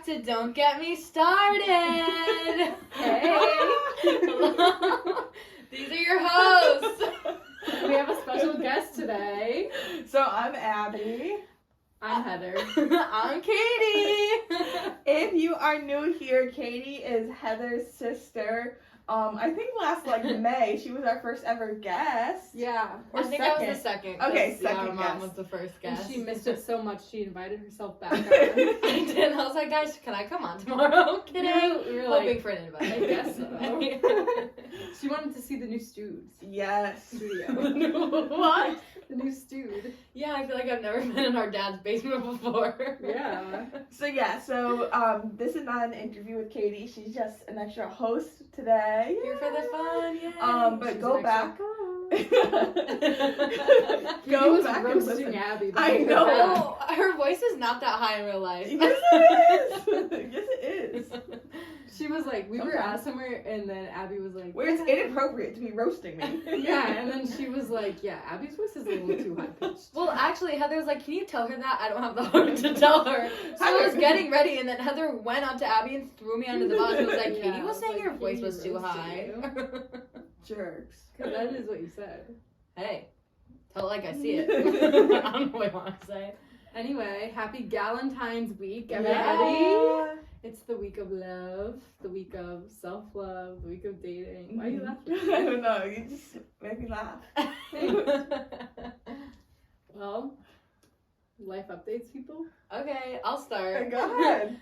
to Don't Get Me Started. Hey. These are your hosts. We have a special guest today. So I'm Abby. I'm Heather. I'm Katie. If you are new here, Katie is Heather's sister. I think last May she was our first ever guest. Yeah. I think I was the second. Okay, Yeah, second Mom guest. was the first And guest. she missed it so much she invited herself back on. I did. I was like, guys, can I come on tomorrow? I'm kidding. We were Hoping like, for an invite. I guess so. She wanted to see the new Stoods Yes. studio. What? The new Stood. Yeah, I feel like I've never been in our dad's basement before. Yeah. So this is not an interview with Katie. She's just an extra host today. Here for the fun, yay. But She's go an back. extra Go was back and roasting listen. Abby. I know. Oh, her voice is not that high in real life. Yes, it is. Yes, it is. She was like, we were Sometimes. at somewhere, and then Abby was like, Where it's inappropriate to be roasting me. yeah, and then she was like, yeah, Abby's voice is a little too high pitched. Well, actually, Heather was like, can you tell her that? I don't have the heart to tell her. So I was getting ready, and then Heather went up to Abby and threw me under the bus and was like, Yeah, Katie I was was saying like, your voice Katie was too roasted high. Jerks. Because that is what you said. Hey, tell it like I see it. I don't really want to say. Anyway, happy Galentine's week, everybody. Yeah. It's the week of love, the week of self-love, the week of dating. Why are you laughing? I don't know. You just make me laugh. Well, life updates, people. Okay, I'll start. Go ahead.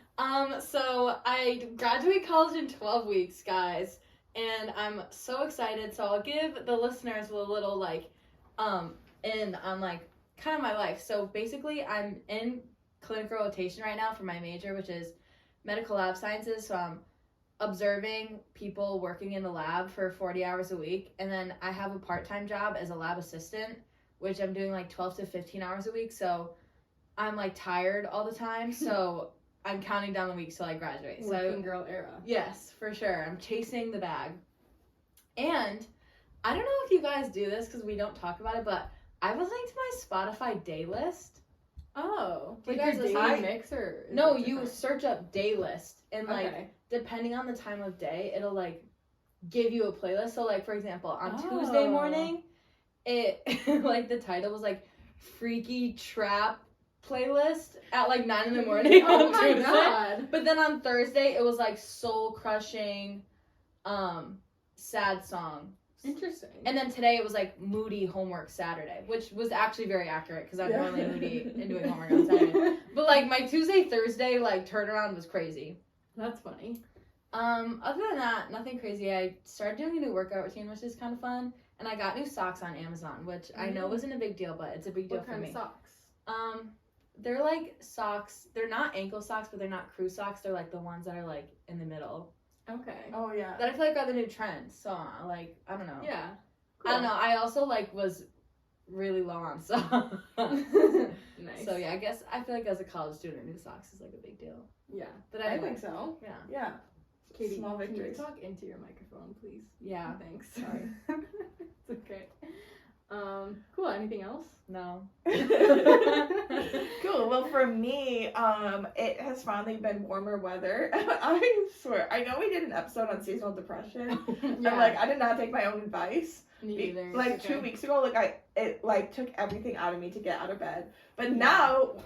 So I graduate college in 12 weeks, guys, and I'm so excited. So I'll give the listeners a little in on kind of my life. So basically, I'm in clinical rotation right now for my major, which is medical lab sciences. So I'm observing people working in the lab for 40 hours a week, and then I have a part-time job as a lab assistant, which I'm doing 12 to 15 hours a week. So I'm tired all the time. So I'm counting down the weeks till I graduate. Working girl era. Yes, for sure. I'm chasing the bag. And I don't know if you guys do this because we don't talk about it, but I was linked to my Spotify day list. Oh, Do you like guys your listen? daily mix or? is No, it you different? search up day list and Okay. depending on the time of day, it'll give you a playlist. So for example, on Oh. Tuesday morning, it the title was Freaky Trap playlist at 9 in the morning Oh on my Tuesday. god. But then on Thursday, it was soul crushing, sad song. Interesting. And then today it was moody homework Saturday, which was actually very accurate because I'm Yeah. normally moody and doing homework on Saturday. But my Tuesday, Thursday turnaround was crazy. That's funny. Other than that, nothing crazy. I started doing a new workout routine, which is kind of fun. And I got new socks on Amazon, which I know wasn't a big deal, but it's a big deal What for kind me. of socks? They're socks. They're not ankle socks, but they're not crew socks. They're the ones that are in the middle. Okay. Oh, yeah. That I feel are the new trend. So I don't know. Yeah. I don't know. I also was really low on socks. Nice. So yeah, I guess I feel as a college student, new socks is a big deal. Yeah. But I anyway, think so. yeah, Yeah. Katie, Small can you victories. talk into your microphone, please? yeah. Thanks. Sorry. It's okay. Cool. Anything else? No. Cool. Well, for me, it has finally been warmer weather. I swear. I know we did an episode on seasonal depression. And I did not take my own advice. Me either. 2 weeks ago, it took everything out of me to get out of bed. But now,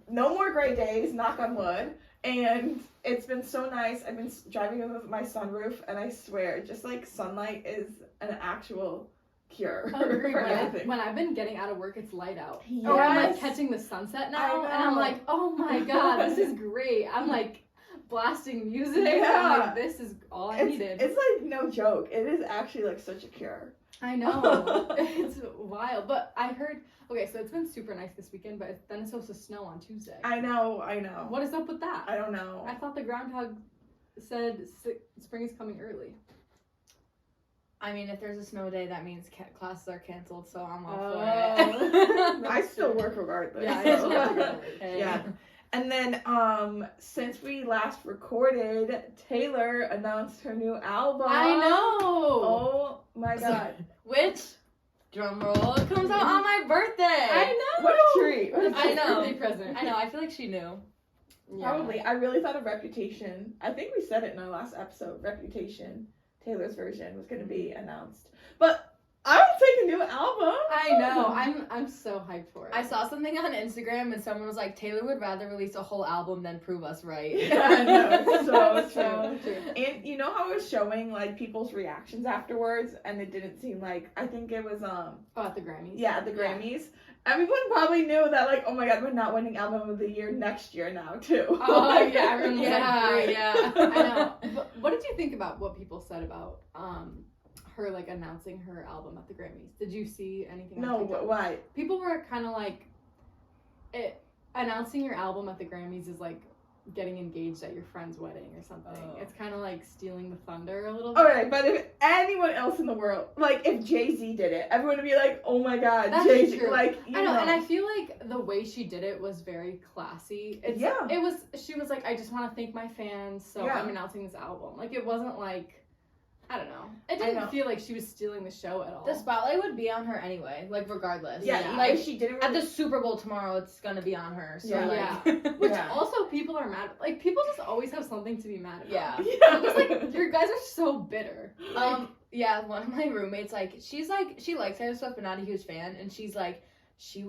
no more gray days, knock on wood. And it's been so nice. I've been driving with my sunroof, and I swear, just sunlight is an actual cure for everything. When I've been getting out of work, it's light out. Yes. Or I'm catching the sunset now, and I'm know. oh my god, this is great. I'm blasting music. Yeah. I'm this is all I needed. It's no joke. It is actually such a cure. I know. It's wild. But I heard, okay, so it's been super nice this weekend, but then it's supposed to snow on Tuesday. I know. What is up with that? I don't know. I thought the groundhog said spring is coming early. I mean, if there's a snow day, that means classes are canceled, so I'm all Oh. for it. I still work regardless. Yeah, I so. still have to go to work. Hey. Yeah. And then, since we last recorded, Taylor announced her new album. I know. Oh my god. Which, drum roll, it comes out on my birthday. I know. What a treat. The I know. birthday present. I know. I feel like she knew. Probably. I really thought of Reputation. I think we said it in our last episode. Reputation, Taylor's version, was going to be announced. But I would take a new album. I know. I'm so hyped for it. I saw something on Instagram and someone was like, Taylor would rather release a whole album than prove us right. Yeah, I know. It's so So true. true. And you know how it was showing like people's reactions afterwards, and it didn't seem like, I think it was Oh, at the Grammys. yeah, at the Grammys. Everyone probably knew that, like, oh my god, we're not winning album of the year next year now too. Oh yeah, everyone was Yeah, like, great. yeah. I know. But what did you think about what people said about her like announcing her album at the Grammys? Did you see anything? No, on TikTok? why? People were kind of like, announcing your album at the Grammys is like getting engaged at your friend's wedding or something. Oh. It's kind of like stealing the thunder a little bit. Alright, but if anyone else in the world, like if Jay-Z did it, everyone would be like, oh my god, That's Jay-Z, true. like, you I know, and I feel like the way she did it was very classy. Yeah. She was like, I just want to thank my fans, so Yeah. I'm announcing this album. Like, it wasn't like, I don't know. It I didn't know. feel like she was stealing the show at all. The spotlight would be on her anyway, like regardless. yeah, Yeah. Like if she didn't at the Super Bowl tomorrow, it's gonna be on her. So Yeah. like, Which Yeah. also people are mad. Like, people just always have something to be mad about. yeah. yeah. It's like, you guys are so bitter. Yeah, one of my roommates, like, she likes Taylor Swift, but not a huge fan, and she's like, she's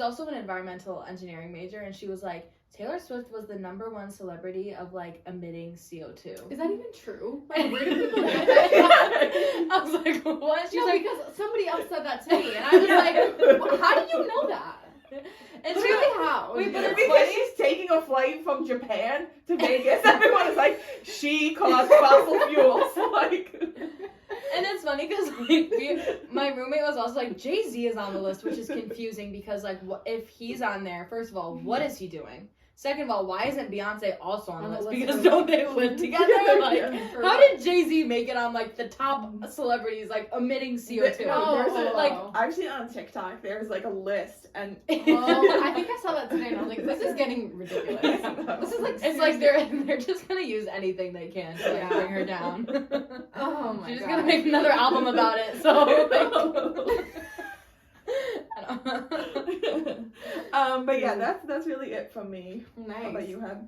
also an environmental engineering major, and she was like, Taylor Swift was the #1 celebrity of, like, emitting CO2. Is that even true? Like, where do people get that? I was like, what? She's No, like, because somebody else said that to me, and I was like, how do you know that? and It's she really how. Wait, but it's because funny. she's taking a flight from Japan to Vegas. Everyone is like, she caused fossil fuels. Like, And it's funny because like, my roommate was also like, Jay-Z is on the list, which is confusing because like if he's on there, first of all, what is he doing? Second of all, why isn't Beyonce also on the list? Because don't they live together? Like, how did Jay-Z make it on like the top celebrities like emitting CO2? No, there's a, like, I've seen on TikTok, there's like a list, and Oh, I think I saw that today, and I was like, this is getting ridiculous. This is like, it's like they're just gonna use anything they can to like, Yeah. bring her down. oh my She's just god. gonna make another album about it. So. Like, I don't know. but yeah, that's really it from me. Nice. How about you, Heb?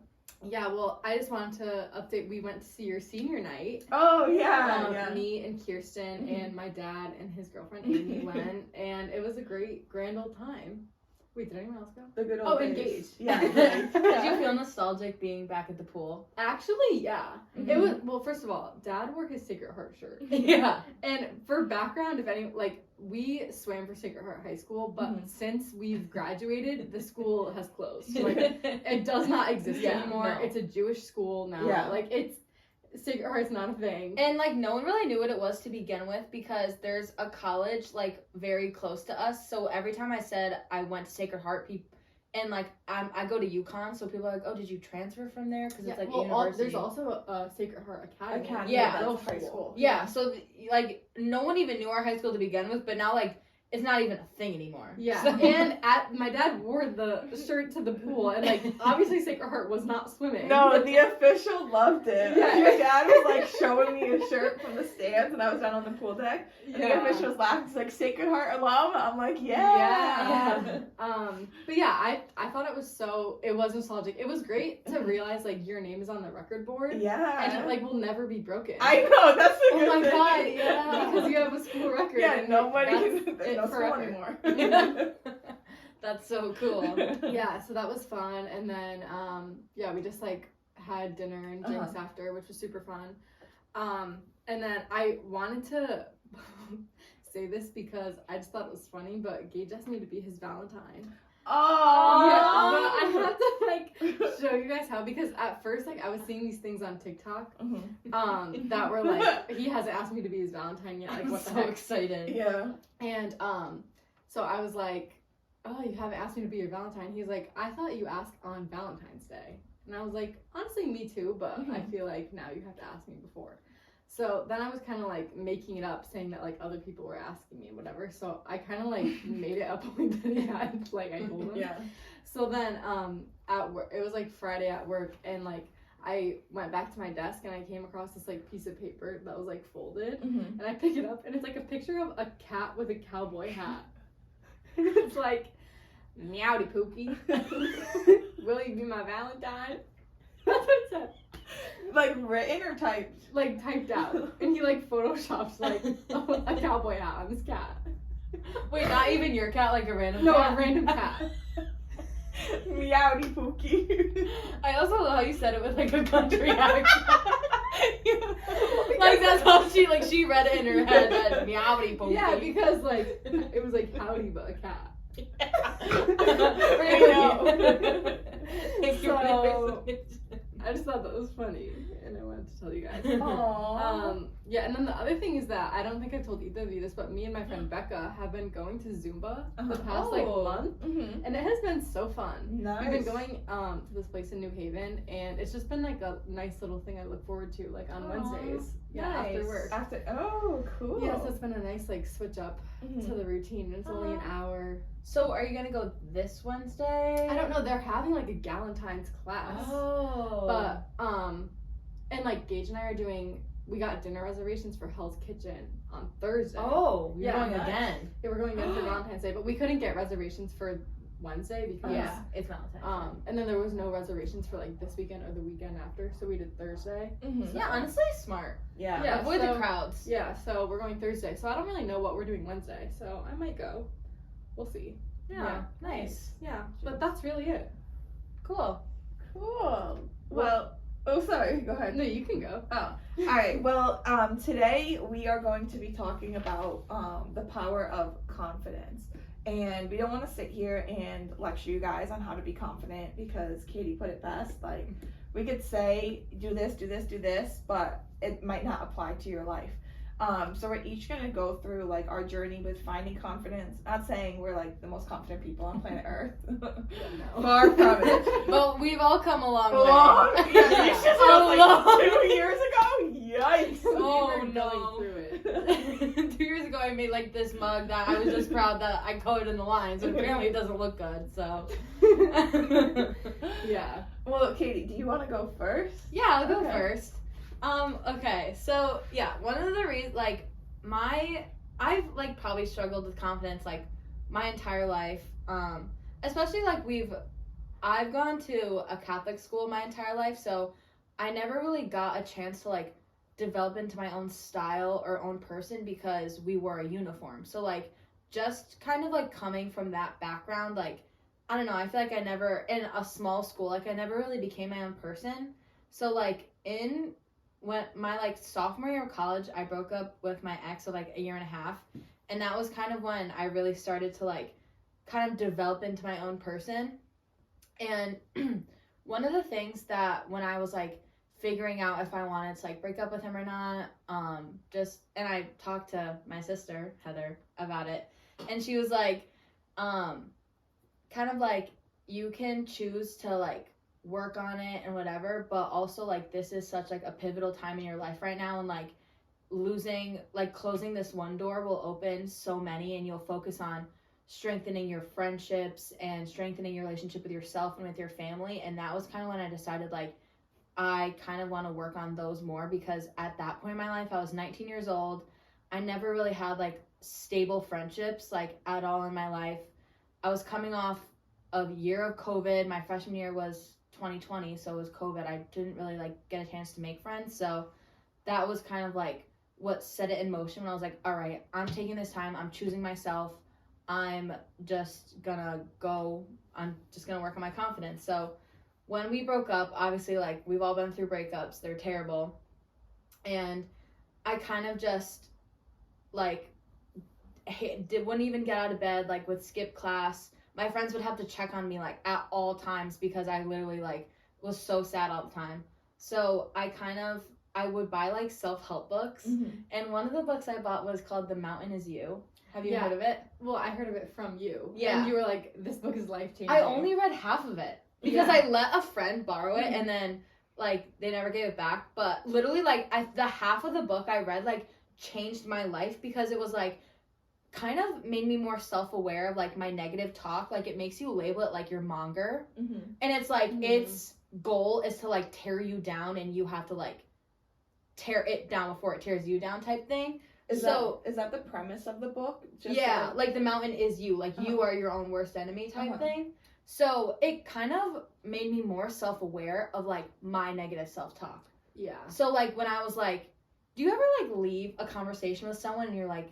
Yeah, well, I just wanted to update. We went to see your senior night. Oh yeah. Me and Kirsten Mhm. and my dad and his girlfriend Amy went, and it was a grand old time. Wait, did anyone else go? The good old Oh, days. engaged. Yeah. Did you feel nostalgic being back at the pool? Actually, yeah. Mhm. It was, well, first of all, Dad wore his Sacred Heart shirt. Yeah. And for background, if any, like, we swam for Sacred Heart High School, but Mhm. since we've graduated, the school has closed. Like, it does not exist Yeah, anymore. no. It's a Jewish school now. Yeah. Like, Sacred Heart's not a thing. And like no one really knew what it was to begin with because there's a college like very close to us. So every time I said I went to Sacred Heart, people and like I go to UConn, so people are like, oh, did you transfer from there? Because it's like a university. there's also a Sacred Heart Academy. Academy, Yeah, that's girls' high high school. school. Yeah, so like no one even knew our high school to begin with, but now like it's not even a thing anymore. Yeah, So- and my dad wore the shirt to the pool, and like obviously Sacred Heart was not swimming. No, the official loved it. Yeah. Your dad was like showing me a shirt from the stands, and I was down on the pool deck. And the Yeah. official was laughing. He's like, Sacred Heart alum. I'm like, yeah. Yeah. But yeah, I thought it was nostalgic. It was great to realize like your name is on the record board, Yeah. and it like will never be broken. I know, that's the oh good my thing. god, yeah, because you have a school record. Yeah, and nobody that's can, there's it no school forever. anymore. That's so cool. Yeah, so that was fun, and then yeah, we just like had dinner and drinks after, which was super fun. And then I wanted to say this because I just thought it was funny, but Gage asked me to be his Valentine. Oh. Yeah, but I have to like show you guys how, because at first like I was seeing these things on TikTok that were like, he hasn't asked me to be his Valentine yet, like I'm what the so heck. excited. Yeah. And so I was like, oh, you haven't asked me to be your Valentine. He's like, I thought you asked on Valentine's Day. And I was like, honestly, me too, but I feel like now you have to ask me before. So then I was kind of like making it up, saying that like other people were asking me, whatever. So I kind of like made it up only that he had, like I told him. Yeah. So then at work, it was like Friday at work, and like I went back to my desk and I came across this like piece of paper that was like folded, and I pick it up and it's like a picture of a cat with a cowboy hat. It's like, Meowdy Pookie. Will you be my Valentine? That's what it said. Like written or typed? Like typed out. And he like photoshops like a cowboy hat on his cat. Wait, not even your cat, like a random No, cat? a random cat. Meowdy Pookie. I also love how you said it with like a country accent. Like that's how she read it in her head that meowdy pookie. Yeah, because like it was like howdy but a cat. So I just thought that was funny and I wanted to tell you guys. Aww. Yeah, and then the other thing is that I don't think I've told either of you this, but me and my friend Becca have been going to Zumba the past like month, Mm-hmm. and it has been so fun. Nice. We've been going to this place in New Haven, and it's just been like a nice little thing I look forward to, like on Aw, Wednesdays. Yeah, after work. Oh, cool. Yeah, so it's been a nice like switch up to the routine. And it's only an hour. So are you gonna go this Wednesday? I don't know. They're having like a Galentine's class, Oh. but and like Gage and I are doing. We got dinner reservations for Hell's Kitchen on Thursday. Oh, you're Yeah, going nice. again. Yeah, we're going again for Valentine's Day, but we couldn't get reservations for Wednesday because Yeah, it's Valentine's. and then there was no reservations for like this weekend or the weekend after, so we did Thursday. Mm-hmm. Yeah, honestly, smart. Yeah. Yeah. Avoid so- the crowds. Yeah, so we're going Thursday. So I don't really know what we're doing Wednesday, so I might go. We'll see. Yeah, nice. Yeah, but that's really it. Cool. Cool. Well, oh, sorry. Go ahead. No, you can go. All right. Well, today we are going to be talking about the power of confidence. And we don't want to sit here and lecture you guys on how to be confident because Katie put it best. Like, we could say, do this, do this, do this, but it might not apply to your life. So we're each going to go through, like, our journey with finding confidence. Not saying we're, like, the most confident people on planet Earth. Far from it. Well, we've all come a long Long. way. Yeah, you just A was long- like 2 years ago. Yikes. Oh, We were no. going through it. 2 years ago, I made like this mug that I was just proud that I colored in the lines, and apparently it doesn't look good. So, Yeah. Well, Katie, do you want to go first? yeah, I'll go Okay. first. Okay, so yeah, one of the reasons, like, I've like probably struggled with confidence like my entire life. Especially like I've gone to a Catholic school my entire life, so I never really got a chance to like develop into my own style or own person because we wore a uniform. So like just kind of like coming from that background, like I don't know, I feel like I never in a small school, like I never really became my own person. So like when my like sophomore year of college, I broke up with my ex of like a year and a half, and that was kind of when I really started to like kind of develop into my own person. And one of the things that when I was like figuring out if I wanted to like break up with him or not, and I talked to my sister Heather about it, and she was like, kind of like you can choose to like work on it and whatever, but also like this is such like a pivotal time in your life right now, and like closing this one door will open so many, and you'll focus on strengthening your friendships and strengthening your relationship with yourself and with your family. And that was kind of when I decided like I kind of want to work on those more, because at that point in my life I was 19 years old. I never really had like stable friendships like at all in my life. I was coming off a year of COVID. My freshman year was 2020, so it was COVID. I didn't really like get a chance to make friends, so that was kind of like what set it in motion when I was like, all right, I'm taking this time, I'm choosing myself, I'm just gonna work on my confidence. So when we broke up, obviously like we've all been through breakups, they're terrible, and I kind of just like wouldn't even get out of bed, like would skip class. My friends would have to check on me like at all times because I literally like was so sad all the time. So I would buy like self-help books, and one of the books I bought was called The Mountain Is You. Have you heard of it? Well, I heard of it from you. Yeah. And you were like, this book is life-changing. I only read half of it because Yeah. I let a friend borrow it, and then like they never gave it back. But literally like the half of the book I read like changed my life, because it was like kind of made me more self-aware of like my negative talk. Like it makes you label it like your monger, and it's like its goal is to like tear you down, and you have to like tear it down before it tears you down type thing. Is that the premise of the book? Yeah, like the mountain is you. Like you are your own worst enemy type thing. So it kind of made me more self-aware of like my negative self-talk. Yeah. So like when I was like, do you ever like leave a conversation with someone and you're like,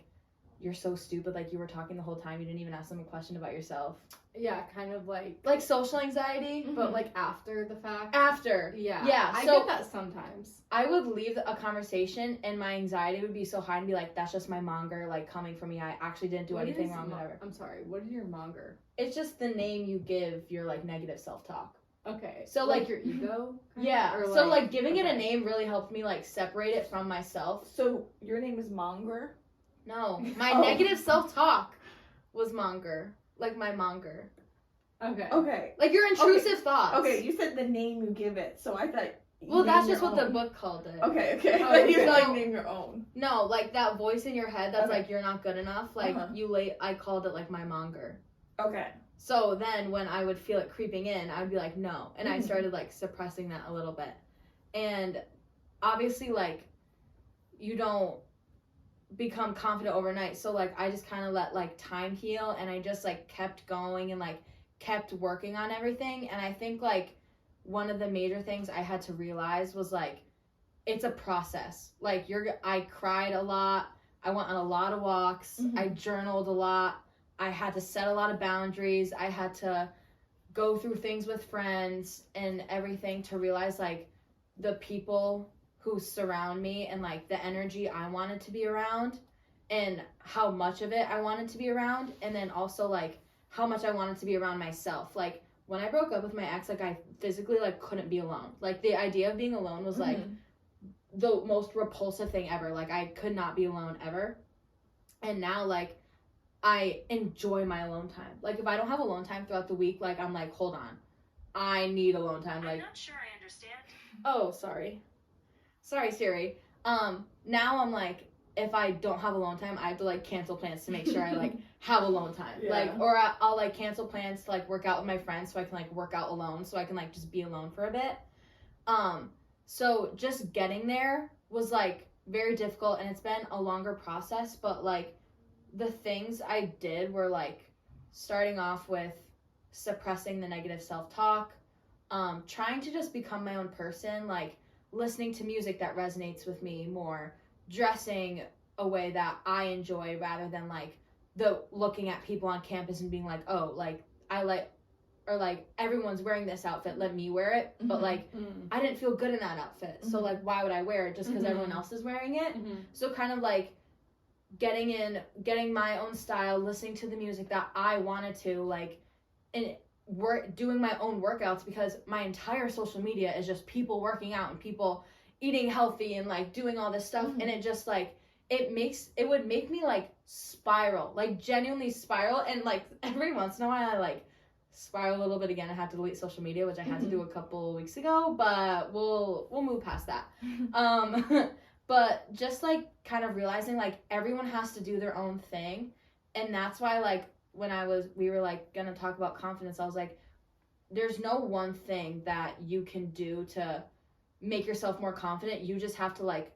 you're so stupid, like you were talking the whole time, you didn't even ask them a question about yourself? Yeah, kind of like social anxiety, but like after the fact. After. Yeah. Yeah. I So get that sometimes. I would leave a conversation and my anxiety would be so high and be like, that's just my monger like coming from me. I actually didn't do anything wrong, whatever. I'm sorry. What is your monger? It's just the name you give your like negative self-talk. Okay. So like your ego? Yeah. Or, so like giving it a name really helped me like separate it from myself. So your name is Monger? No, my negative self-talk was monger. Like my monger. Okay. Like your intrusive thoughts. Okay, you said the name you give it, so I thought. Well, that's just what the book called it. Okay. Oh, But you so- like name your own. No, like that voice in your head that's Okay. like you're not good enough. Like I called it like my monger. Okay. So then when I would feel it creeping in, I would be like, no. And I started like suppressing that a little bit. And obviously like you don't become confident overnight. So like I just kind of let like time heal and I just like kept going and like kept working on everything. And I think like one of the major things I had to realize was like it's a process. Like I cried a lot. I went on a lot of walks. I journaled a lot. I had to set a lot of boundaries. I had to go through things with friends and everything to realize like the people who surround me and like the energy I wanted to be around and how much of it I wanted to be around, and then also like how much I wanted to be around myself. Like when I broke up with my ex, like I physically like couldn't be alone. Like the idea of being alone was like the most repulsive thing ever. Like I could not be alone ever. And now like I enjoy my alone time. Like if I don't have alone time throughout the week, like I'm like, hold on, I need alone time. Like I'm not sure I understand. Oh, sorry Siri. Now I'm like, if I don't have alone time, I have to like cancel plans to make sure I like have alone time. Yeah. Like or I'll like cancel plans to like work out with my friends so I can like work out alone, so I can like just be alone for a bit. So just getting there was like very difficult, and it's been a longer process, but like the things I did were like starting off with suppressing the negative self-talk, trying to just become my own person, like listening to music that resonates with me more, dressing a way that I enjoy rather than like the looking at people on campus and being like, oh, like I like, or like everyone's wearing this outfit, let me wear it. But like I didn't feel good in that outfit, so like why would I wear it just because everyone else is wearing it? So kind of like getting my own style, listening to the music that I wanted to, like, and doing my own workouts, because my entire social media is just people working out and people eating healthy and like doing all this stuff, and it just like it would make me like spiral, like genuinely spiral, and like every once in a while I like spiral a little bit again. I had to delete social media, which I had to do a couple weeks ago, but we'll move past that. But just like kind of realizing like everyone has to do their own thing, and that's why like when we were like gonna talk about confidence, I was like, there's no one thing that you can do to make yourself more confident. You just have to like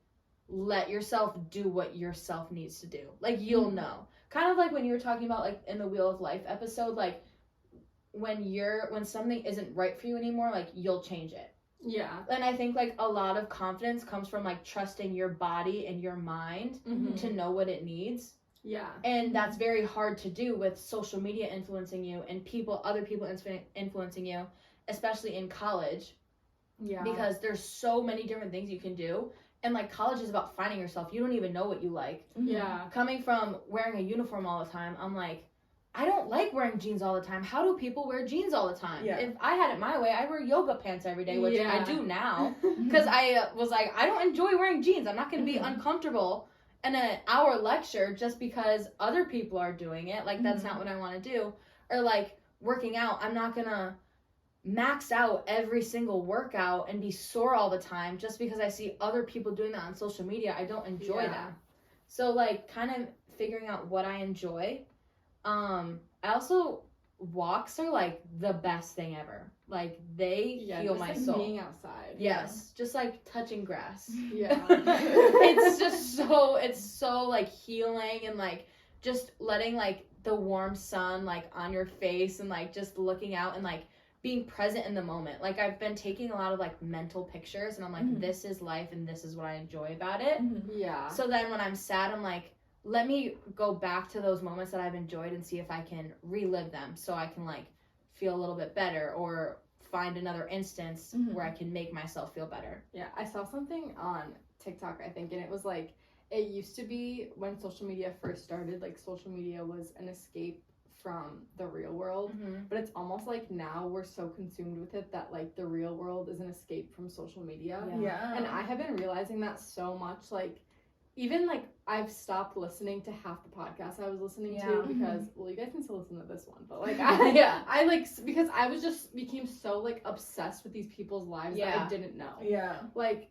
let yourself do what yourself needs to do. Like you'll know. Kind of like when you were talking about like in the Wheel of Life episode, like when something isn't right for you anymore, like you'll change it. Yeah. And I think like a lot of confidence comes from like trusting your body and your mind to know what it needs. Yeah. And that's very hard to do with social media influencing you and other people influencing you, especially in college. Yeah. Because there's so many different things you can do. And like college is about finding yourself. You don't even know what you like. Yeah. Coming from wearing a uniform all the time, I'm like, I don't like wearing jeans all the time. How do people wear jeans all the time? Yeah. If I had it my way, I wear yoga pants every day, which I do now. Mm-hmm. Because I was like, I don't enjoy wearing jeans. I'm not going to be uncomfortable in an hour lecture just because other people are doing it. Like, that's not what I want to do. Or like working out, I'm not going to max out every single workout and be sore all the time just because I see other people doing that on social media. I don't enjoy that. So like kind of figuring out what I enjoy. I also walks are like the best thing ever. Like they heal just, my like, soul. being outside. Yes, just like touching grass. Yeah. It's so like healing, and like just letting like the warm sun like on your face, and like just looking out and like being present in the moment. Like I've been taking a lot of like mental pictures, and I'm like, this is life and this is what I enjoy about it. Yeah. So then when I'm sad, I'm like, let me go back to those moments that I've enjoyed and see if I can relive them, so I can like feel a little bit better, or find another instance where I can make myself feel better. Yeah, I saw something on TikTok, I think, and it was like, it used to be when social media first started, like social media was an escape from the real world, but it's almost like now we're so consumed with it that like the real world is an escape from social media. Yeah. And I have been realizing that so much, like even like I've stopped listening to half the podcasts I was listening to because well, you guys can still listen to this one, but like I like, because I was just became so like obsessed with these people's lives that I didn't know. Yeah. Like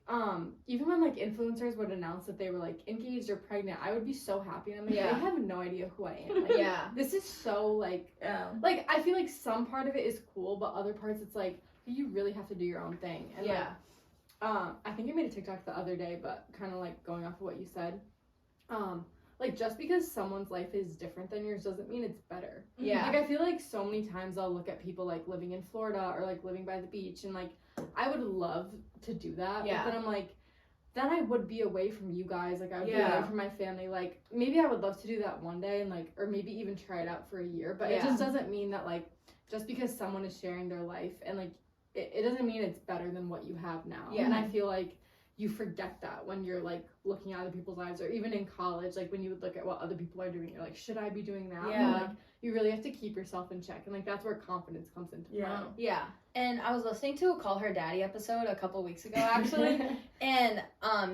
even when like influencers would announce that they were like engaged or pregnant, I would be so happy, and I'm like, they have no idea who I am. Like, this is so like like I feel like some part of it is cool, but other parts it's like you really have to do your own thing. And like, I think I made a TikTok the other day, but kind of like going off of what you said, like just because someone's life is different than yours doesn't mean it's better. Like I feel like so many times I'll look at people like living in Florida or like living by the beach, and like I would love to do that, but then I'm like, then I would be away from you guys, like I would be away from my family. Like maybe I would love to do that one day, and like, or maybe even try it out for a year, but it just doesn't mean that like just because someone is sharing their life and like it doesn't mean it's better than what you have now. And I feel like you forget that when you're like looking at other people's lives, or even in college, like when you would look at what other people are doing, you're like, should I be doing that? But, like you really have to keep yourself in check, and like that's where confidence comes into play. And I was listening to a Call Her Daddy episode a couple weeks ago actually, and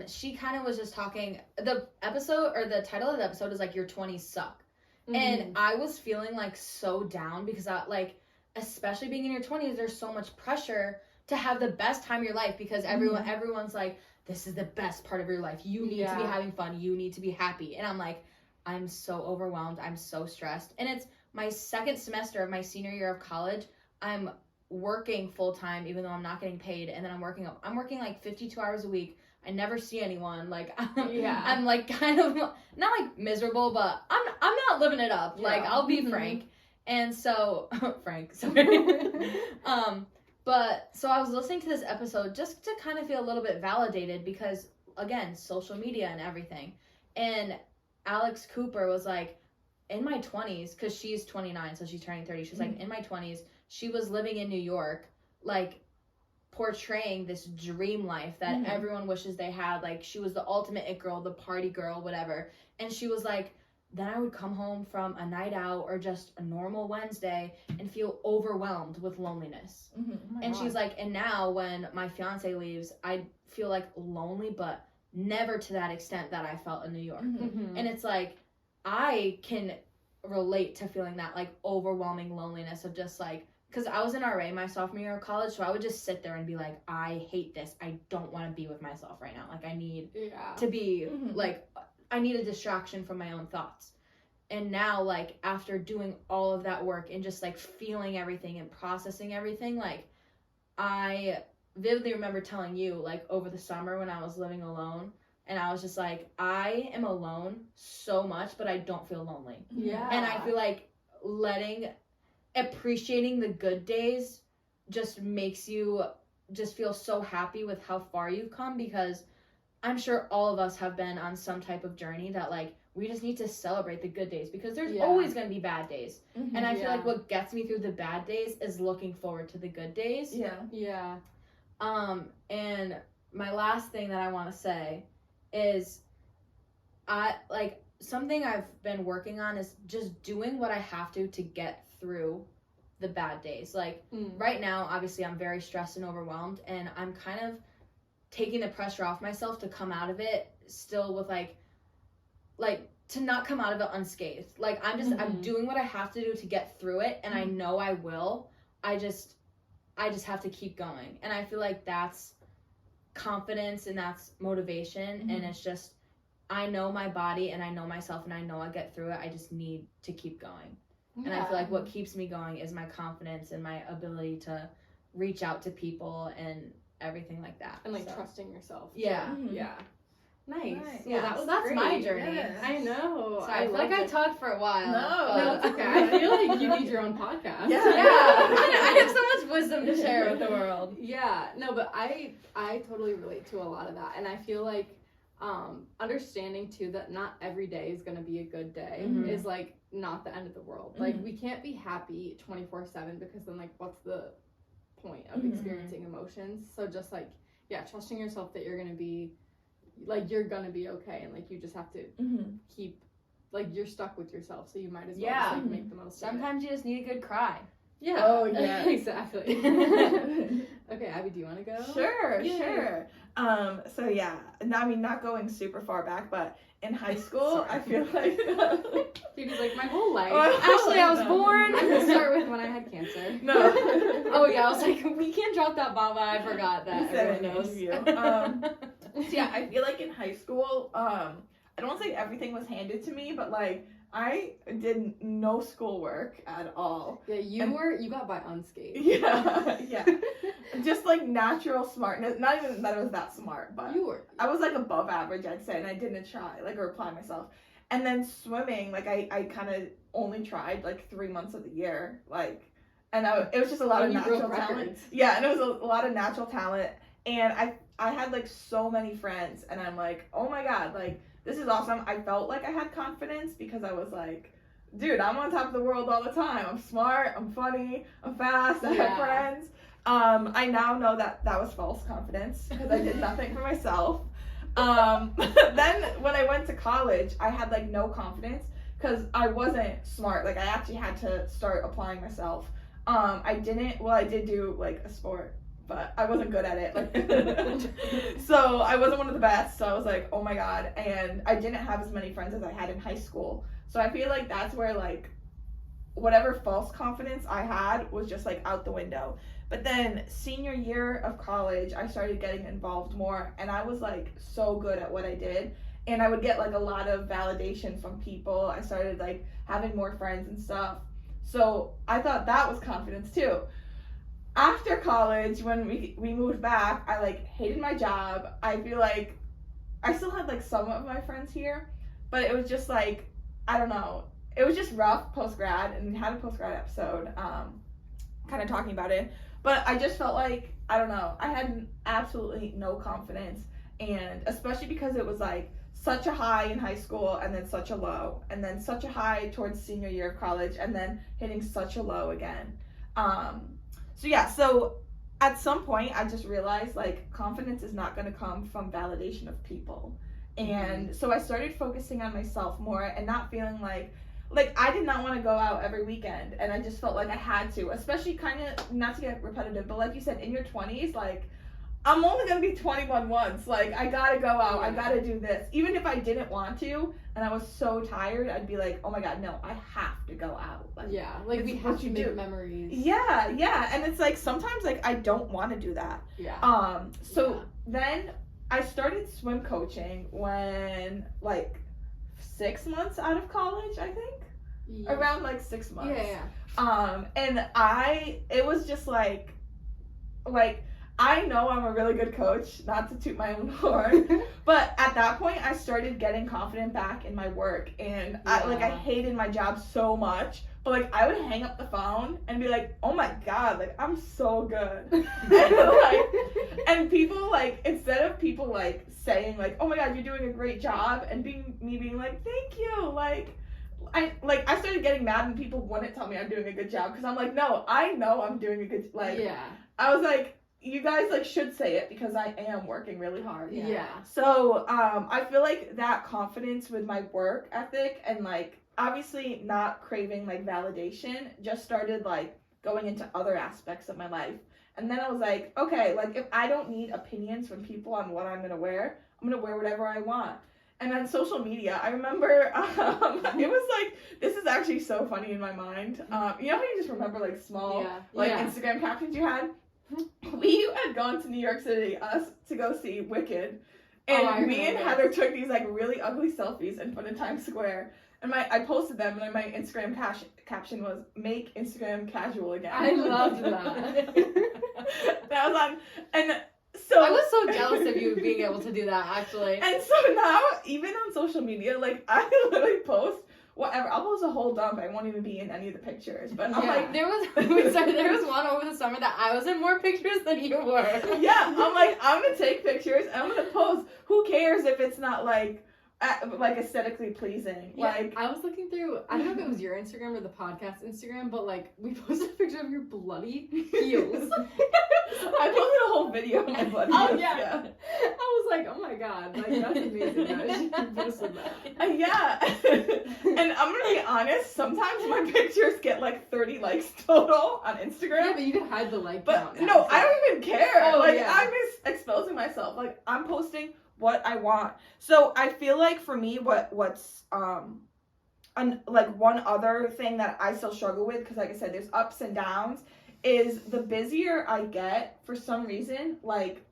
she kind of was just talking, the episode, or the title of the episode is like Your 20s Suck. And I was feeling like so down because I like, especially being in your 20s, there's so much pressure to have the best time of your life, because everyone's like, this is the best part of your life, you need to be having fun, you need to be happy. And I'm like, I'm so overwhelmed, I'm so stressed. And it's my second semester of my senior year of college. I'm working full-time even though I'm not getting paid, and then I'm working like 52 hours a week. I never see anyone. Like I'm like kind of not like miserable, but I'm not living it up. Like I'll be frank. And so, Frank, sorry. But so I was listening to this episode just to kind of feel a little bit validated, because again, social media and everything. And Alex Cooper was like, in my 20s, because she's 29, so she's turning 30. She's like, in my 20s, she was living in New York, like portraying this dream life that everyone wishes they had. Like she was the ultimate it girl, the party girl, whatever. And she was like, then I would come home from a night out or just a normal Wednesday and feel overwhelmed with loneliness. And she's like, and now when my fiance leaves, I feel like lonely, but never to that extent that I felt in New York. And it's like, I can relate to feeling that like overwhelming loneliness of just like, because I was in RA my sophomore year of college, so I would just sit there and be like, I hate this. I don't want to be with myself right now. Like I need to be like, I need a distraction from my own thoughts. And now, like, after doing all of that work and just, like, feeling everything and processing everything, like, I vividly remember telling you, like, over the summer when I was living alone, and I was just like, I am alone so much, but I don't feel lonely. And I feel like appreciating the good days just makes you just feel so happy with how far you've come, because I'm sure all of us have been on some type of journey that, like, we just need to celebrate the good days, because there's always going to be bad days. And I feel like what gets me through the bad days is looking forward to the good days. And my last thing that I want to say is something I've been working on is just doing what I have to get through the bad days. Like right now, obviously I'm very stressed and overwhelmed, and I'm kind of taking the pressure off myself to come out of it still with like to not come out of it unscathed. Like I'm doing what I have to do to get through it, and I know I will. I just have to keep going. And I feel like that's confidence and that's motivation. And it's just, I know my body and I know myself and I know I'll get through it. I just need to keep going. And I feel like what keeps me going is my confidence and my ability to reach out to people and everything like that. And like So, trusting yourself. Yeah. Mhm. Yeah. Nice. Nice. Well, Yeah, that so was that's great. my journey. Yes. I know. So I feel like love I it. talked for a while. No. No, but- it's okay. I feel like you need your own podcast. Yeah. Yeah. I have so much wisdom to share with the world. Yeah, no, but I totally relate to a lot of that, and I feel like understanding too that not every day is gonna be a good day Mhm. is like not the end of the world. Like Mhm. we can't be happy 24/7 because then like what's the point of Mhm. experiencing emotions? So just like trusting yourself that you're gonna be okay, and like you just have to Mhm. keep like you're stuck with yourself, so you might as well Yeah. just like make the most of it. Sometimes you just need a good cry. Yeah. Oh, yes. Exactly. Okay, Abby, do you want to go? Sure, Yay. sure. So yeah, I mean, not going super far back, but in high school, Sorry. I feel like Phoebe's like my whole life. Oh, Actually, I was no. born. I'm gonna start with when I had cancer. no. Oh yeah, I was like, we can't drop that bomb, but I forgot that You said everyone it knows. in the So yeah, I feel like in high school, I don't want to say everything was handed to me, but like I did no schoolwork at all. Yeah, you got by unscathed. Yeah. Just like natural smartness. Not even that I was that smart, but You were. I was like above average, I'd say, and I didn't try, like, or apply myself. And then swimming, like, I kind of only tried like 3 months of the year, like, and it was just a lot of And you broke natural talent. records. Yeah, and it was a lot of natural talent, and I had like so many friends, and I'm like, oh my god, like, this is awesome. I felt like I had confidence because I was like, dude, I'm on top of the world all the time. I'm smart, I'm funny, I'm fast, I have Yeah. friends. I now know that was false confidence because I did nothing for myself. Then when I went to college, I had like no confidence because I wasn't smart. Like I actually had to start applying myself. I did do like a sport, but I wasn't good at it. Like, so I wasn't one of the best. So I was like, oh my god. And I didn't have as many friends as I had in high school. So I feel like that's where like whatever false confidence I had was just like out the window. But then senior year of college, I started getting involved more, and I was like so good at what I did, and I would get like a lot of validation from people. I started like having more friends and stuff. So I thought that was confidence too. After college, when we moved back, I like hated my job. I feel like I still had like some of my friends here, but it was just like, I don't know. It was just rough post-grad, and we had a post-grad episode kind of talking about it. But I just felt like, I don't know, I had absolutely no confidence. And especially because it was like such a high in high school and then such a low. And then such a high towards senior year of college and then hitting such a low again. So at some point I just realized like confidence is not going to come from validation of people. And so I started focusing on myself more and not feeling like I did not want to go out every weekend, and I just felt like I had to, especially kind of, not to get repetitive, but like you said, in your 20s, like, I'm only going to be 21 once, like, I gotta go out, I gotta do this, even if I didn't want to, and I was so tired, I'd be like, oh my god, no, I have to go out, like, Yeah, like we it's have what to you make do. memories. yeah, and it's like, sometimes, like, I don't want to do that, Yeah. so then I started swim coaching when, like, 6 months out of college, I think. Yeah. Around like 6 months. Yeah. And it was just like I know I'm a really good coach, not to toot my own horn, but at that point I started getting confident back in my work, and I hated my job so much, but like I would hang up the phone and be like, oh my god, like I'm so good. and people like, instead of people like saying like, oh my god, you're doing a great job, and being like, thank you, I started getting mad when people wouldn't tell me I'm doing a good job, because I'm like, no, I know I'm doing a good, I was like, you guys like should say it because I am working really hard. Yeah. So I feel like that confidence with my work ethic and like obviously not craving like validation just started like going into other aspects of my life. And then I was like, okay, like if I don't need opinions from people on what I'm gonna wear whatever I want. And on social media, I remember it was like, this is actually so funny in my mind. You know how you just remember like small Instagram captions you had? We had gone to New York City, us, to go see Wicked. And me and Heather took these like really ugly selfies in front of Times Square. and I posted them, and my Instagram caption was "Make Instagram casual again." I loved that. That was on, and so I was so jealous of you being able to do that, actually. And so now, even on social media, like, I literally post whatever. I'll post a whole dump. I won't even be in any of the pictures. But I'm Yeah. like, There was one over the summer that I was in more pictures than you were. yeah, I'm like, I'm gonna take pictures and I'm gonna post. Who cares if it's not like aesthetically pleasing? Yeah, Like, I was looking through, I don't know if it was your Instagram or the podcast Instagram, but like we posted a picture of your bloody heels. I posted a whole video of my bloody Oh, heels, yeah. I was like, oh my god, like that's amazing. I should have posted that. Yeah. And I'm gonna be honest, sometimes my pictures get like 30 likes total on Instagram. Yeah, but you can hide the like But count now, no, so- I don't even care. Oh, like, yeah. I'm just exposing myself. Like, I'm posting what I want. So I feel like for me, what's like one other thing that I still struggle with, because like I said, there's ups and downs, is the busier I get, for some reason, like,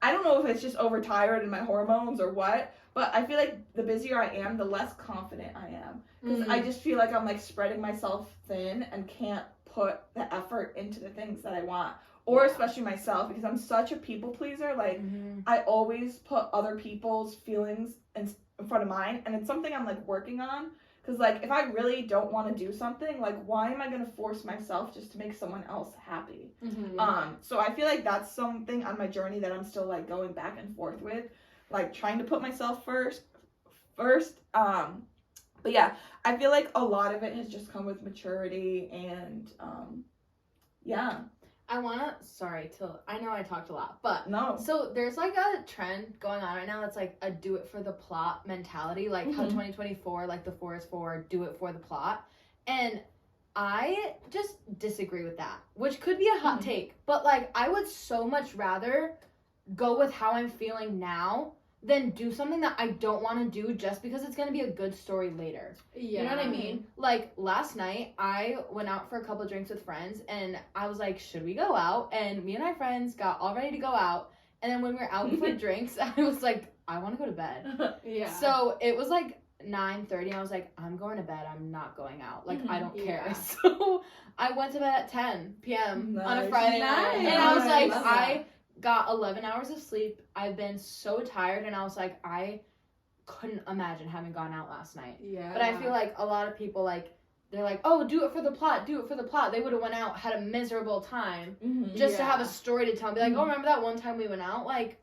I don't know if it's just overtired in my hormones or what, but I feel like the busier I am, the less confident I am. Because I just feel like I'm like spreading myself thin and can't put the effort into the things that I want. Or Yeah. especially myself, because I'm such a people pleaser. Like, Mm-hmm. I always put other people's feelings in front of mine, and it's something I'm like working on. Because like, if I really don't want to do something, like, why am I gonna force myself just to make someone else happy? Mhm. So I feel like that's something on my journey that I'm still like going back and forth with, like trying to put myself first. But yeah, I feel like a lot of it has just come with maturity and yeah. I know I talked a lot, but No. so there's like a trend going on right now that's like a do it for the plot mentality, like how Mhm. 2024, like the 4 is for do it for the plot. And I just disagree with that, which could be a hot Mhm. take, but like I would so much rather go with how I'm feeling now than do something that I don't want to do just because it's going to be a good story later. Yeah. You know what I mean? Like last night, I went out for a couple drinks with friends, and I was like, "Should we go out?" And me and my friends got all ready to go out. And then when we were out for drinks, I was like, "I want to go to bed." Yeah. So it was like 9:30. I was like, "I'm going to bed. I'm not going out. Like I don't care." Yeah. So I went to bed at 10 p.m. on a Nice. Friday night, Nice. and I was Nice. like, Love I that. got 11 hours of sleep. I've been so tired, and I was like, I couldn't imagine having gone out last night. Yeah. But I feel like a lot of people, like, they're like, oh, do it for the plot, do it for the plot. They would have went out, had a miserable time, Mhm. just to have a Yeah. story to tell and be like, Mhm. oh, remember that one time we went out? Like,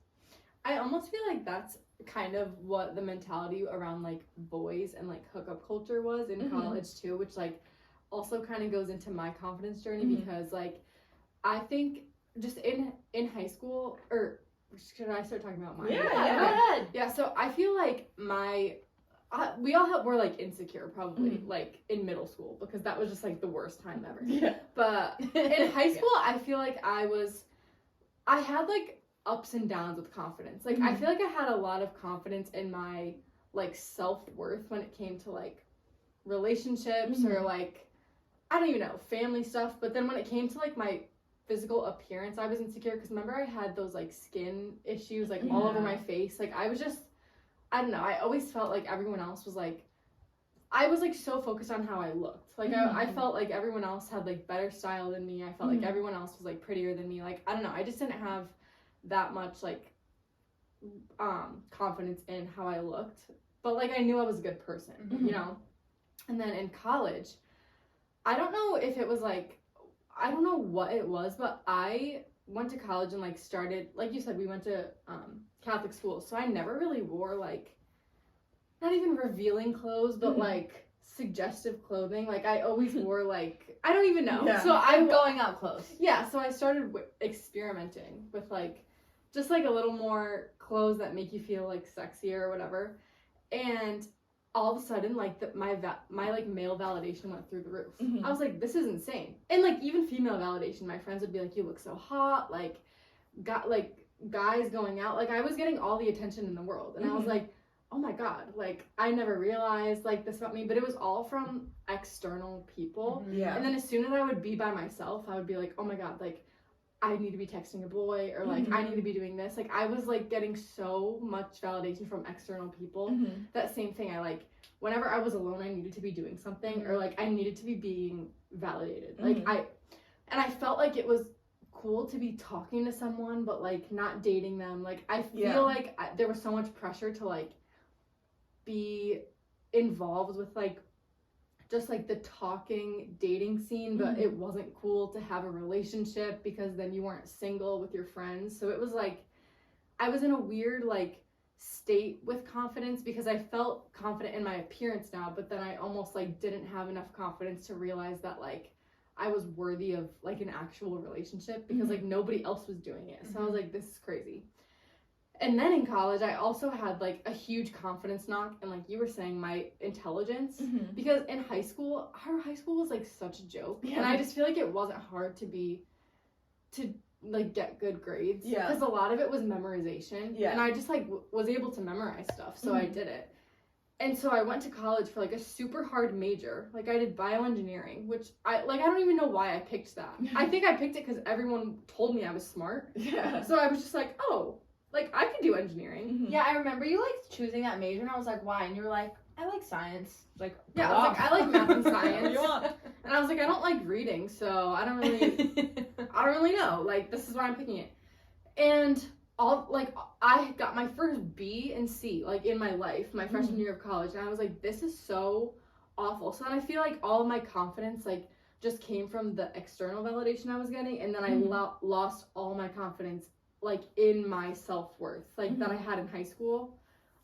I almost feel like that's kind of what the mentality around like boys and like hookup culture was in Mhm. college too, which like also kind of goes into my confidence journey Mhm. because like I think just in high school, or should I start talking about mine? Yeah, go yeah. ahead. Yeah, so I feel like we all were like insecure probably Mhm. like in middle school because that was just like the worst time ever. Yeah. But in high school, I feel like I had like ups and downs with confidence. Like I Mhm. feel like I had a lot of confidence in my like self-worth when it came to like relationships or Mhm. like I don't even know, family stuff. But then when it came to like my physical appearance, I was insecure because remember I had those like skin issues like all over Yeah. my face. Like I was just I don't know, I always felt like everyone else was like I was like so focused on how I looked. Like I Mhm. felt like everyone else had like better style than me. I felt like Mhm. everyone else was like prettier than me. Like I don't know, I just didn't have that much like confidence in how I looked. But like I knew I was a good person, Mhm. you know? And then in college, I don't know if it was like I don't know what it was, but I went to college and like started like you said, we went to Catholic school. So I never really wore like not even revealing clothes, but Mhm. like suggestive clothing. Like I always wore like I don't even know. Yeah. So I'm going out close. yeah, so I started experimenting with like just like a little more clothes that make you feel like sexier or whatever. And all of a sudden like my like male validation went through the roof. Mhm. I was like, this is insane. And like even female validation, my friends would be like, you look so hot, like got like guys going out. Like I was getting all the attention in the world. And I was Mhm. like, oh my god, like I never realized like this about me, but it was all from external people. Yeah. And then as soon as I would be by myself, I would be like, oh my god, like I need to be texting a boy, or like I need to be doing this. Like I was like getting so much validation from external people. That same thing, I like whenever I was alone, I needed to be doing something, or like I needed to be being validated. Like I felt like it was cool to be talking to someone, but like not dating them. Like I feel like there was so much pressure to like be involved with like just like the talking dating scene, but it wasn't cool to have a relationship because then you weren't single with your friends. So it was like I was in a weird like state with confidence because I felt confident in my appearance now, but then I almost like didn't have enough confidence to realize that like I was worthy of like an actual relationship because like nobody else was doing it. So I was like, this is crazy. And then in college, I also had like a huge confidence knock, and like you were saying, my intelligence, because in high school, our high school was like such a joke, and I just feel like it wasn't hard to like get good grades, because a lot of it was memorization, and I just like was able to memorize stuff, so I did it. And so I went to college for like a super hard major. Like I did bioengineering, which I don't even know why I picked that. I think I picked it because everyone told me I was smart. So I was just like, oh, like I could do engineering. Yeah, I remember you like choosing that major, and I was like, why? And you were like, I like science. Like, yeah, I was like, I like math and science. What do you want? And I was like, I don't like reading, so I don't really know. Like, this is why I'm picking it. And I got my first B and C like in my life, my freshman year of college, and I was like, this is so awful. So then I feel like all of my confidence like just came from the external validation I was getting, and then I lost all my confidence like in my self-worth like that I had in high school.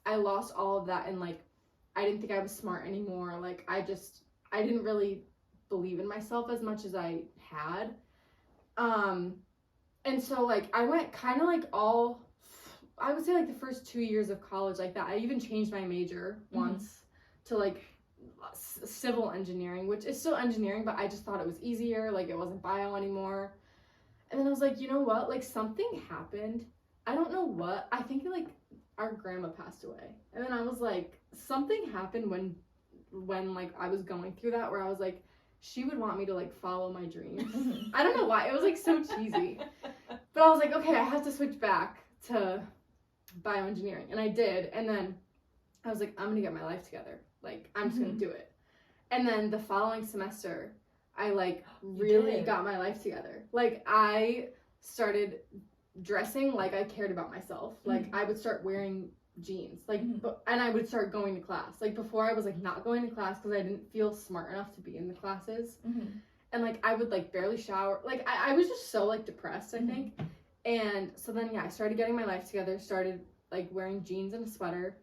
I lost all of that, and like I didn't think I was smart anymore. Like I didn't really believe in myself as much as I had. And so like I went kind of like I would say like the first 2 years of college like that. I even changed my major once to like civil engineering, which is still engineering, but I just thought it was easier. Like it wasn't bio anymore. And then I was like, you know what? Like something happened. I don't know what. I think like our grandma passed away. And then I was like, something happened when like I was going through that, where I was like, she would want me to like follow my dreams. I don't know why. It was like so cheesy. But I was like, okay, I have to switch back to bioengineering. And I did. And then I was like, I'm going to get my life together. Like, I'm just going to do it. And then the following semester, I like really got my life together. Like I started dressing like I cared about myself. Like I would start wearing jeans, like and I would start going to class. Like before I was like not going to class because I didn't feel smart enough to be in the classes. And like I would like barely shower. Like I was just so like depressed, I think. And so then I started getting my life together, started like wearing jeans and a sweater.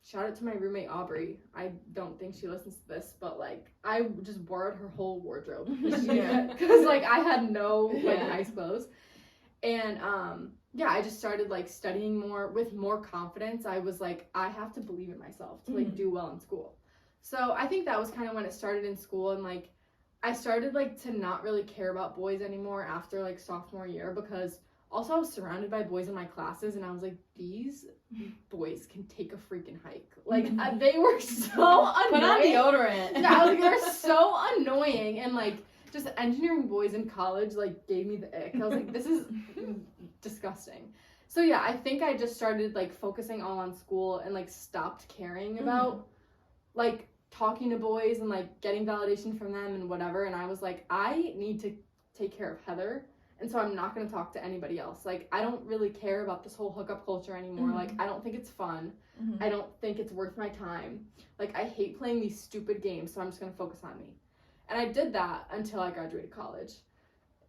Shout out to my roommate Aubrey. I don't think she listens to this, but like I just borrowed her whole wardrobe because like I had no like nice clothes. And I just started like studying more with more confidence. I was like, I have to believe in myself to like do well in school. So I think that was kind of when it started in school, and like I started like to not really care about boys anymore after like sophomore year, because also I was surrounded by boys in my classes, and I was like, these boys can take a freaking hike. Like they were so annoying. Put on deodorant. Yeah, I was like, they're so annoying, and like just engineering boys in college like gave me the ick. I was like, this is disgusting. So yeah, I think I just started like focusing all on school and like stopped caring about like talking to boys and like getting validation from them and whatever. And I was like, I need to take care of Heather, and so I'm not going to talk to anybody else. Like I don't really care about this whole hookup culture anymore. Like I don't think it's fun. I don't think it's worth my time. Like I hate playing these stupid games, so I'm just going to focus on me. And I did that until I graduated college.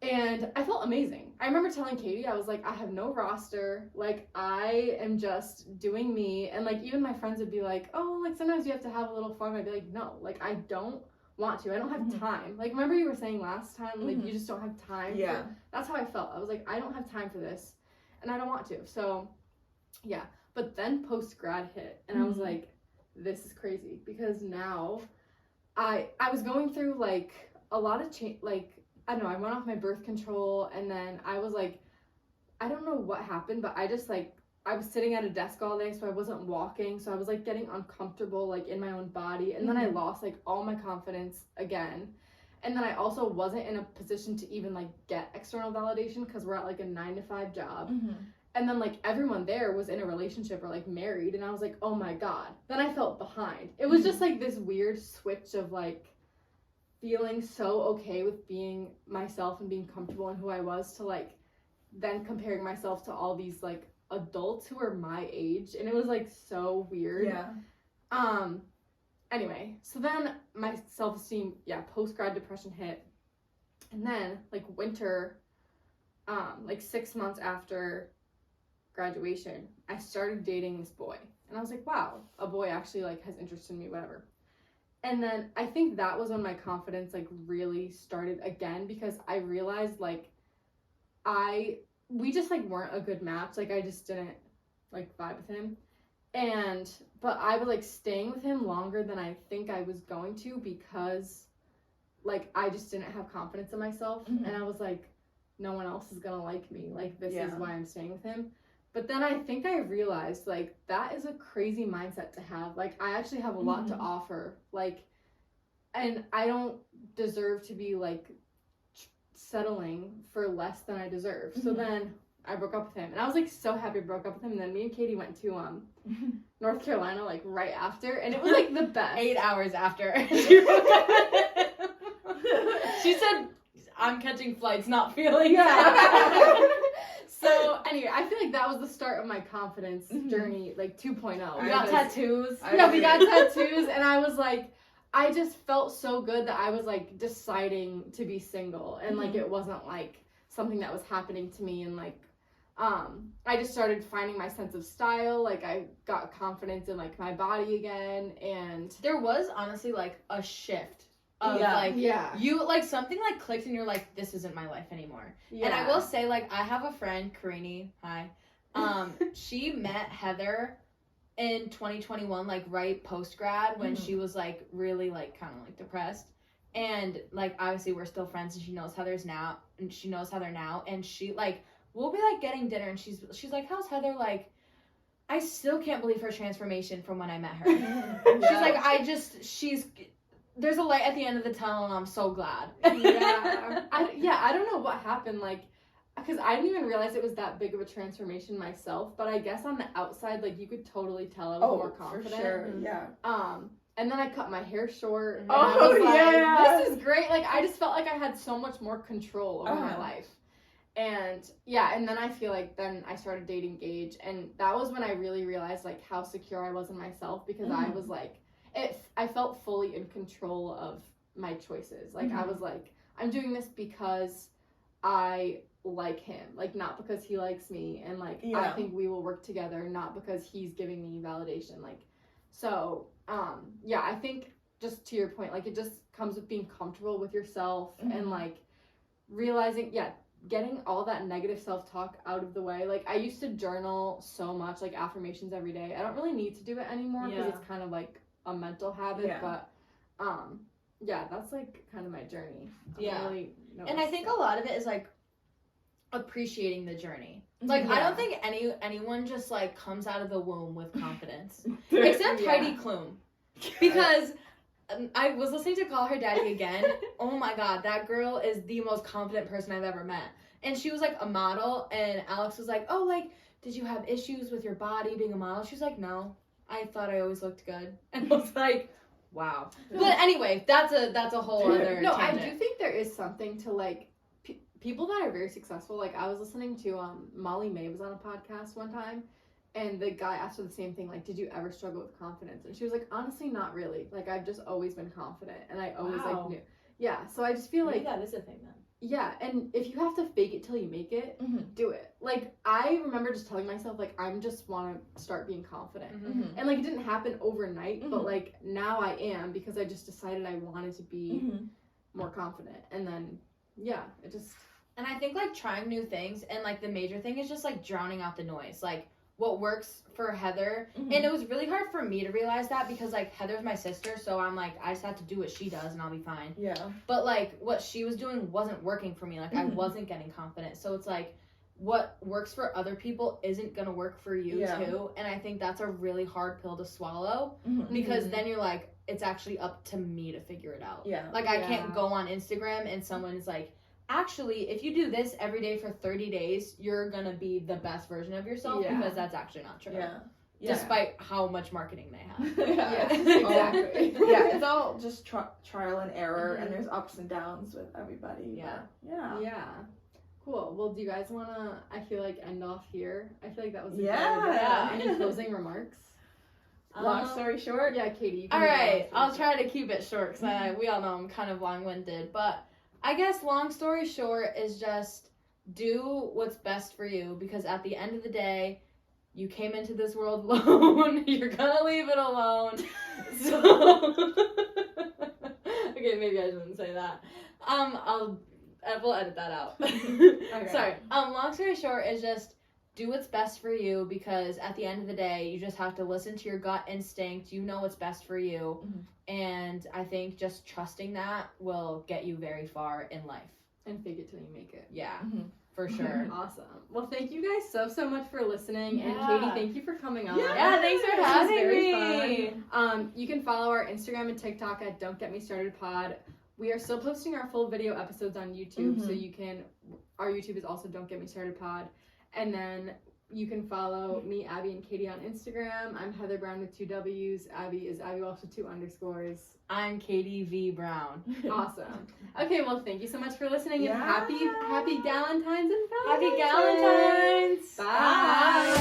And I felt amazing. I remember telling Katie, I was like, I have no roster. Like, I am just doing me. And, like, even my friends would be like, oh, like, sometimes you have to have a little fun. I'd be like, no, like, I don't want to. I don't have time. Like, remember you were saying last time, like, you just don't have time. Yeah. That's how I felt. I was like, I don't have time for this. And I don't want to. So, yeah. But then post-grad hit. And I was like, this is crazy. Because now I was going through, like, a lot of change, like, I don't know, I went off my birth control, and then I was like, I don't know what happened, but I just like, I was sitting at a desk all day, so I wasn't walking, so I was like getting uncomfortable like in my own body, and then I lost like all my confidence again. And then I also wasn't in a position to even like get external validation because we're at like a 9-to-5 job. And then like everyone there was in a relationship or like married, and I was like, oh my god. Then I felt behind. It was just like this weird switch of like feeling so okay with being myself and being comfortable in who I was to like then comparing myself to all these like adults who are my age, and it was like so weird. Anyway, so then my self-esteem, post-grad depression hit, and then like winter, like 6 months after graduation, I started dating this boy, and I was like, wow, a boy actually like has interest in me, whatever. And then I think that was when my confidence like really started again, because I realized like we just like weren't a good match. Like I just didn't like vibe with him. But I was like staying with him longer than I think I was going to, because like I just didn't have confidence in myself. And I was like, no one else is gonna like me. Like this is why I'm staying with him. But then I think I realized like that is a crazy mindset to have. Like I actually have a lot to offer. Like, and I don't deserve to be like settling for less than I deserve. So then I broke up with him, and I was like so happy I broke up with him. And then me and Katie went to North Carolina like right after, and it was like the best. 8 hours after. She broke up with him. She said, I'm catching flights, not feelings. So anyway, I feel like that was the start of my confidence journey, like 2.0. We got tattoos. We got tattoos, and I was like, I just felt so good that I was like deciding to be single, and like it wasn't like something that was happening to me, and like I just started finding my sense of style. Like I got confidence in like my body again, and there was honestly like a shift of you like something like clicked, and you're like, this isn't my life anymore. And I will say, like, I have a friend, Karini, hi, she met Heather in 2021, like right post grad, when she was like really like kind of like depressed, and like obviously we're still friends, and she knows Heather now, and she like, we'll be like getting dinner, and she's like, how's Heather? Like, I still can't believe her transformation from when I met her. She's like, there's a light at the end of the tunnel, and I'm so glad. I don't know what happened, like, because I didn't even realize it was that big of a transformation myself, but I guess on the outside, like, you could totally tell I was more confident. For sure, and then I cut my hair short, and I was like, this is great. Like, I just felt like I had so much more control over my life. And and then I feel like then I started dating Gage, and that was when I really realized like how secure I was in myself, because I was like, I felt fully in control of my choices. Like I was like, I'm doing this because I like him, like not because he likes me, and like I think we will work together, not because he's giving me validation. Like, so I think just to your point, like it just comes with being comfortable with yourself and like realizing getting all that negative self-talk out of the way. Like I used to journal so much, like affirmations every day. I don't really need to do it anymore because it's kind of like a mental habit, but that's like kind of my journey. And I think a lot of it is like appreciating the journey. Like I don't think anyone just like comes out of the womb with confidence except Heidi Klum, because I was listening to Call Her Daddy again. Oh my god, that girl is the most confident person I've ever met. And she was like a model, and Alex was like, oh, like, did you have issues with your body being a model? She was like, no, I thought I always looked good. And I was like, wow. But anyway, that's a whole other tangent. I do think there is something to like people that are very successful. Like I was listening to Molly May was on a podcast one time, and the guy asked her the same thing, like, did you ever struggle with confidence? And she was like, honestly, not really. Like, I've just always been confident, and I always, like, knew. Yeah, so I just feel like... that is a thing, then. Yeah, and if you have to fake it till you make it, do it. Like, I remember just telling myself, like, I just want to start being confident. And, like, it didn't happen overnight, but, like, now I am, because I just decided I wanted to be more confident. And then, it just... And I think, like, trying new things, and, like, the major thing is just, like, drowning out the noise. Like, what works for Heather, and it was really hard for me to realize that, because like Heather's my sister, so I'm like, I just have to do what she does and I'll be fine. But like what she was doing wasn't working for me. Like I wasn't getting confident, so it's like what works for other people isn't gonna work for you Yeah. too. And I think that's a really hard pill to swallow Mhm. because then you're like, it's actually up to me to figure it out. Yeah. Like I Yeah. can't go on Instagram and someone's like, actually, if you do this every day for 30 days, you're gonna be the best version of yourself Yeah. because that's actually not true. Yeah. Yeah. Despite how much marketing they have. Yeah. Exactly. Yeah, it's all just trial and error, Mhm. and there's ups and downs with everybody. Yeah. But, yeah. Yeah. Cool. Well, do you guys want to, I feel like, end off here? I feel like that was a Yeah. good, any closing remarks? Long story short. Yeah, Katie. You All can go right, long I'll story try to keep it short because we all know I'm kind of long-winded. But I guess long story short is just do what's best for you because at the end of the day, you came into this world alone. You're gonna leave it alone. So okay, maybe I shouldn't say that. We'll edit that out. Sorry. Long story short is just do what's best for you because at the end of the day, you just have to listen to your gut instinct. You know what's best for you. Mhm. And I think just trusting that will get you very far in life. And fake it till you make it. Yeah, Mhm. for sure. Awesome. Well, thank you guys so much for listening. Yeah. And Katie, thank you for coming on. Yeah, thanks for This was having very me. You can follow our Instagram and TikTok at Don't Get Me Started Pod. We are still posting our full video episodes on YouTube, so you can. Our YouTube is also Don't Get Me Started Pod, and then you can follow me, Abby, and Katie on Instagram. I'm Heather Brown with 2 W's. Abby is Abby Walsh with 2 underscores. I'm Katie V. Brown. Awesome. Okay, well, thank you so much for listening, and Yeah. happy Galentine's and Happy Valentine's Day. Galentine's. Bye.